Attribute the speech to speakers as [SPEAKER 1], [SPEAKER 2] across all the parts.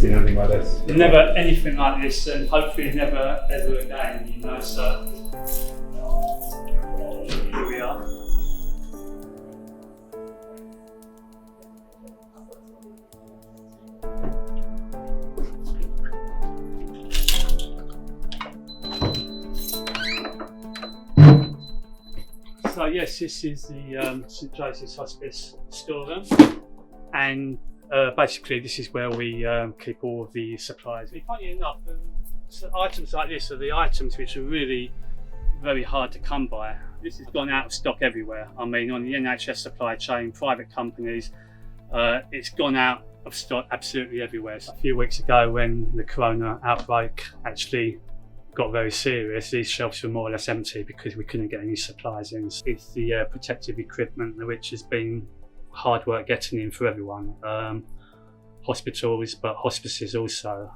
[SPEAKER 1] seen anything like this?
[SPEAKER 2] Never anything like this, and hopefully never ever again, you know, so here we are. So yes, this is the St Joseph's Hospice storeroom, and basically this is where we keep all of the supplies. Funny enough, items like this are the items which are really very hard to come by. This has gone out of stock everywhere. I mean, on the NHS supply chain, private companies, it's gone out of stock absolutely everywhere. So a few weeks ago, when the corona outbreak actually got very serious, these shelves were more or less empty because we couldn't get any supplies in. It's the protective equipment which has been hard work getting in for everyone. Hospitals, but hospices also.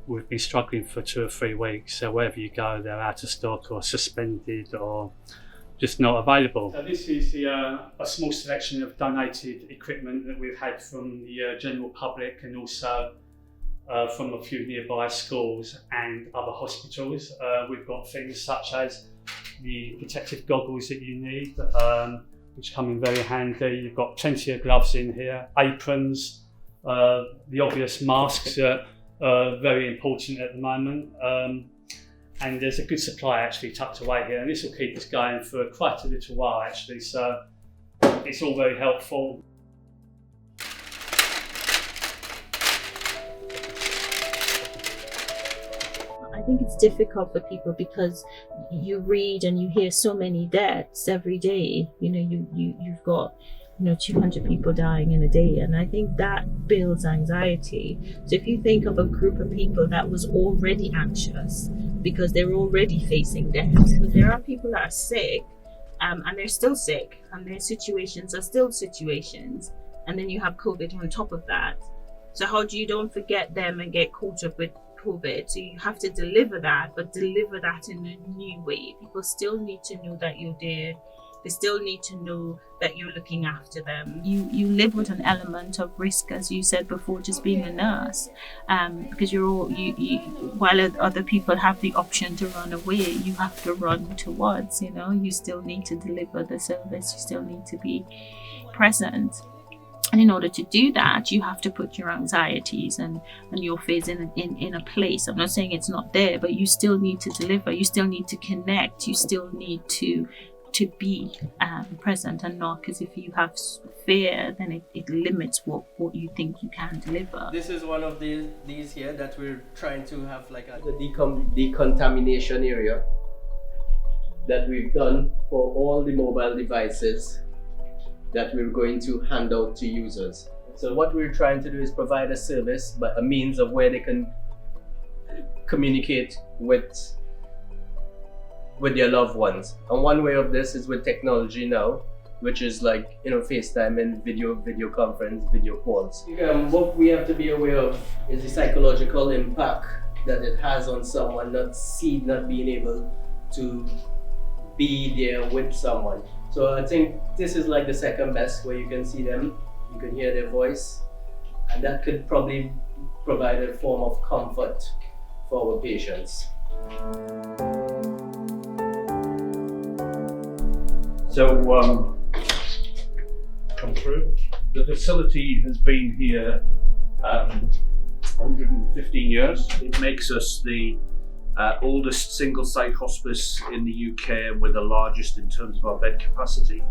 [SPEAKER 2] We've been struggling for 2 or 3 weeks, so wherever you go, they're out of stock or suspended or just not available. So this is a small selection of donated equipment that we've had from the general public, and also from a few nearby schools and other hospitals. We've got things such as the protective goggles that you need, which come in very handy. You've got plenty of gloves in here, aprons, the obvious masks that are very important at the moment. And there's a good supply actually tucked away here, and this will keep us going for quite a little while actually, so it's all very helpful.
[SPEAKER 3] I think it's difficult for people because you read and you hear so many deaths every day. You know, you've got 200 people dying in a day, and I think that builds anxiety. So if you think of a group of people that was already anxious because they're already facing death, but there are people that are sick, and they're still sick, and their situations are still situations, and then you have COVID on top of that. So how do you don't forget them and get caught up with COVID? So you have to deliver that, but deliver that in a new way. People still need to know that you're there. They still need to know that you're looking after them. You live with an element of risk, as you said before, just being a nurse, because while other people have the option to run away, you have to run towards. You still need to deliver the service. You still need to be present. And in order to do that, you have to put your anxieties and your fears in a place. I'm not saying it's not there, but you still need to deliver. You still need to connect. You still need to be present, and not, because if you have fear, then it limits what you think you can deliver.
[SPEAKER 4] This is one of these here that we're trying to have like a decontamination area that we've done for all the mobile devices that we're going to hand out to users. So what we're trying to do is provide a service, but a means of where they can communicate with their loved ones. And one way of this is with technology now, which is like FaceTime and video conference, video calls. What we have to be aware of is the psychological impact that it has on someone not being able to be there with someone. So I think this is like the second best, where you can see them, you can hear their voice, and that could probably provide a form of comfort for our patients.
[SPEAKER 5] So, come through. The facility has been here 115 years. It makes us the oldest single-site hospice in the UK, and we're the largest in terms of our bed capacity.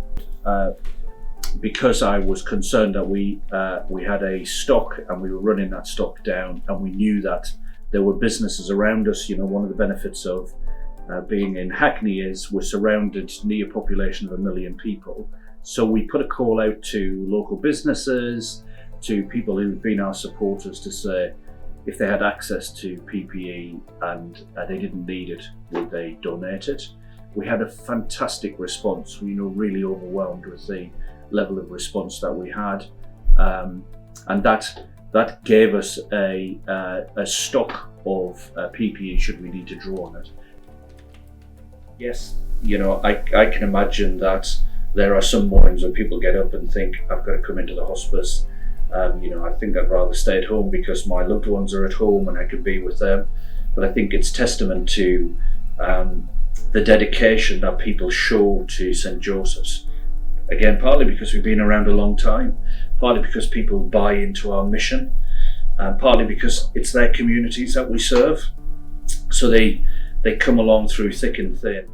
[SPEAKER 5] Because I was concerned that we had a stock and we were running that stock down, and we knew that there were businesses around us. One of the benefits of being in Hackney is we're surrounded near a population of 1 million people. So we put a call out to local businesses, to people who've been our supporters, to say if they had access to PPE and they didn't need it, would they donate it? We had a fantastic response. We were really overwhelmed with the level of response that we had, and that gave us a stock of PPE should we need to draw on it. Yes, I can imagine that there are some mornings when people get up and think, I've got to come into the hospice I think I'd rather stay at home because my loved ones are at home and I could be with them. But I think it's testament to the dedication that people show to St. Joseph's. Again, partly because we've been around a long time, partly because people buy into our mission, and partly because it's their communities that we serve. So they come along through thick and thin.